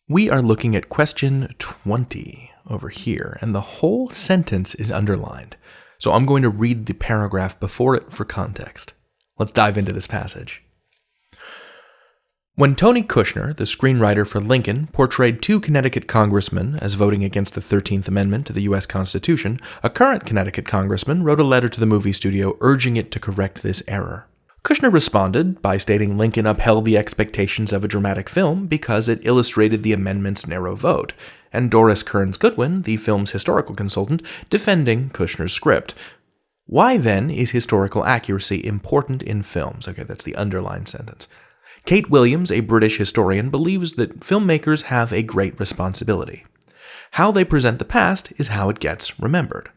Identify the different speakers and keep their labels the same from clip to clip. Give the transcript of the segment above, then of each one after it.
Speaker 1: We are looking at question 20 over here, and the whole sentence is underlined. So I'm going to read the paragraph before it for context. Let's dive into this passage. When Tony Kushner, the screenwriter for Lincoln, portrayed two Connecticut congressmen as voting against the 13th Amendment to the U.S. Constitution, a current Connecticut congressman wrote a letter to the movie studio urging it to correct this error. Kushner responded by stating Lincoln upheld the expectations of a dramatic film because it illustrated the amendment's narrow vote, and Doris Kearns Goodwin, the film's historical consultant, defending Kushner's script. Why, then, is historical accuracy important in films? Okay, that's the underlined sentence. Kate Williams, a British historian, believes that filmmakers have a great responsibility. How they present the past is how it gets remembered.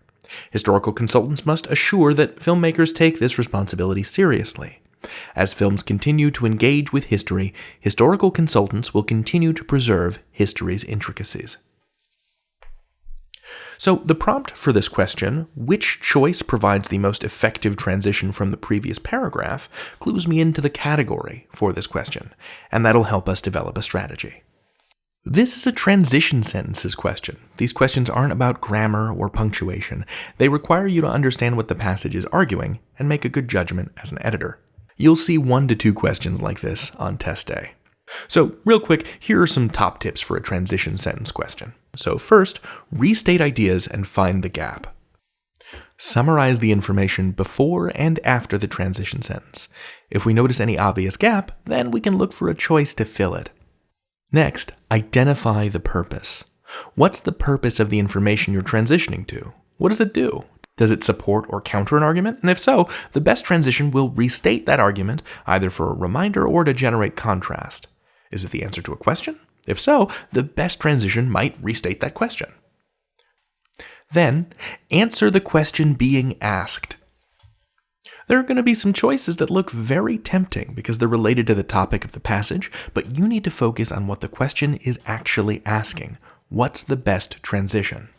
Speaker 1: Historical consultants must assure that filmmakers take this responsibility seriously. As films continue to engage with history, historical consultants will continue to preserve history's intricacies. So the prompt for this question, which choice provides the most effective transition from the previous paragraph, clues me into the category for this question, and that'll help us develop a strategy. This is a transition sentences question. These questions aren't about grammar or punctuation. They require you to understand what the passage is arguing and make a good judgment as an editor. You'll see 1 to 2 questions like this on test day. So, real quick, here are some top tips for a transition sentence question. So first, restate ideas and find the gap. Summarize the information before and after the transition sentence. If we notice any obvious gap, then we can look for a choice to fill it. Next, identify the purpose. What's the purpose of the information you're transitioning to? What does it do? Does it support or counter an argument? And if so, the best transition will restate that argument, either for a reminder or to generate contrast. Is it the answer to a question? If so, the best transition might restate that question. Then, answer the question being asked. There are going to be some choices that look very tempting because they're related to the topic of the passage, but you need to focus on what the question is actually asking. What's the best transition?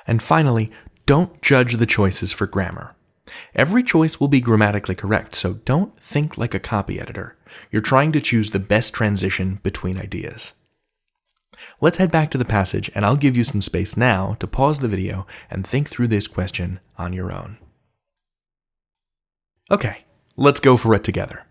Speaker 1: And finally, don't judge the choices for grammar. Every choice will be grammatically correct, so don't think like a copy editor. You're trying to choose the best transition between ideas. Let's head back to the passage, and I'll give you some space now to pause the video and think through this question on your own. Okay, let's go for it together.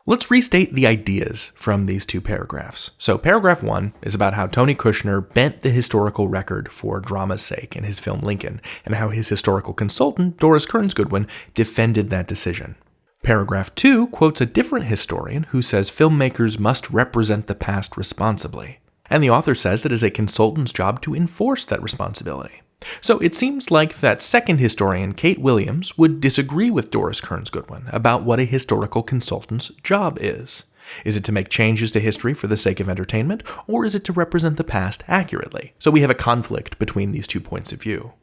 Speaker 1: Let's restate the ideas from these 2 paragraphs. So paragraph 1 is about how Tony Kushner bent the historical record for drama's sake in his film Lincoln, and how his historical consultant, Doris Kearns Goodwin, defended that decision. Paragraph 2 quotes a different historian who says filmmakers must represent the past responsibly, and the author says that it is a consultant's job to enforce that responsibility. So it seems like that second historian, Kate Williams, would disagree with Doris Kearns Goodwin about what a historical consultant's job is. Is it to make changes to history for the sake of entertainment, or is it to represent the past accurately? So we have a conflict between these 2 points of view.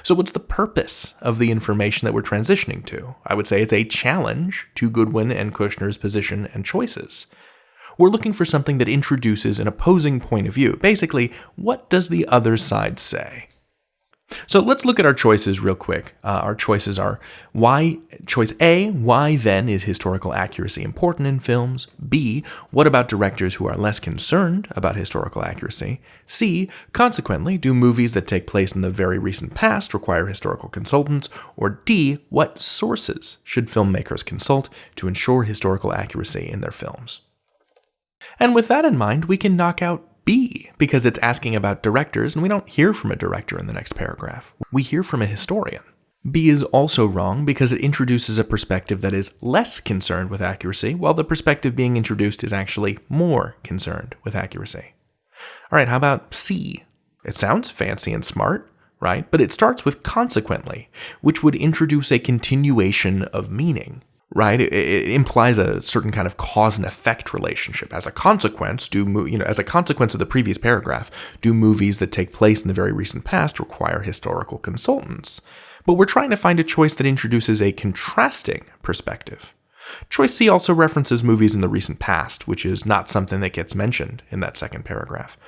Speaker 1: So what's the purpose of the information that we're transitioning to? I would say it's a challenge to Goodwin and Kushner's position and choices. We're looking for something that introduces an opposing point of view. Basically, what does the other side say? So let's look at our choices real quick. Our choices are choice A, why then is historical accuracy important in films? B, what about directors who are less concerned about historical accuracy? C, consequently, do movies that take place in the very recent past require historical consultants? Or D, what sources should filmmakers consult to ensure historical accuracy in their films? And with that in mind, we can knock out B, because it's asking about directors, and we don't hear from a director in the next paragraph. We hear from a historian. B is also wrong because it introduces a perspective that is less concerned with accuracy, while the perspective being introduced is actually more concerned with accuracy. All right, how about C? It sounds fancy and smart, right? But it starts with consequently, which would introduce a continuation of meaning. Right? It implies a certain kind of cause and effect relationship. As a consequence, as a consequence of the previous paragraph, do movies that take place in the very recent past require historical consultants? But we're trying to find a choice that introduces a contrasting perspective. Choice C also references movies in the recent past, which is not something that gets mentioned in that second paragraph.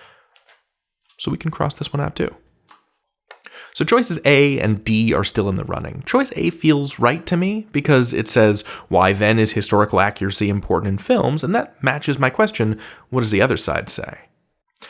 Speaker 1: So we can cross this one out too. So choices A and D are still in the running. Choice A feels right to me because it says, why then is historical accuracy important in films? And that matches my question, what does the other side say?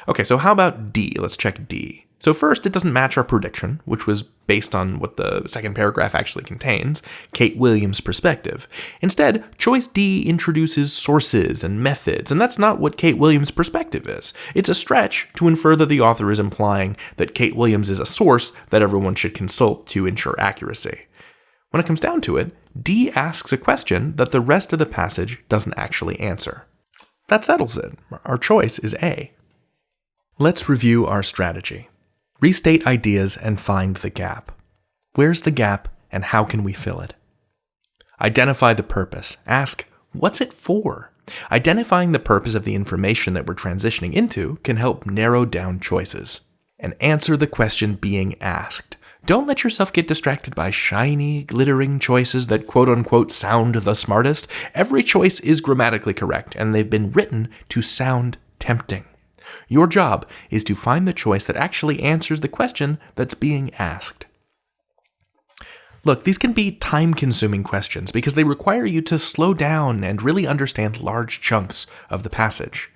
Speaker 1: Okay, so how about D? Let's check D. So first, it doesn't match our prediction, which was based on what the second paragraph actually contains, Kate Williams' perspective. Instead, choice D introduces sources and methods, and that's not what Kate Williams' perspective is. It's a stretch to infer that the author is implying that Kate Williams is a source that everyone should consult to ensure accuracy. When it comes down to it, D asks a question that the rest of the passage doesn't actually answer. That settles it. Our choice is A. Let's review our strategy. Restate ideas and find the gap. Where's the gap and how can we fill it? Identify the purpose. Ask, what's it for? Identifying the purpose of the information that we're transitioning into can help narrow down choices. And answer the question being asked. Don't let yourself get distracted by shiny, glittering choices that quote-unquote sound the smartest. Every choice is grammatically correct, and they've been written to sound tempting. Your job is to find the choice that actually answers the question that's being asked. Look, these can be time-consuming questions because they require you to slow down and really understand large chunks of the passage.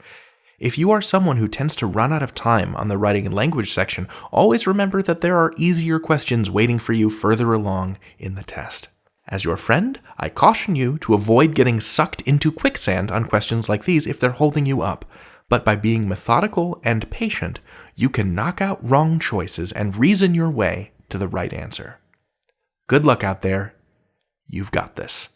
Speaker 1: If you are someone who tends to run out of time on the writing and language section, always remember that there are easier questions waiting for you further along in the test. As your friend, I caution you to avoid getting sucked into quicksand on questions like these if they're holding you up. But by being methodical and patient, you can knock out wrong choices and reason your way to the right answer. Good luck out there. You've got this.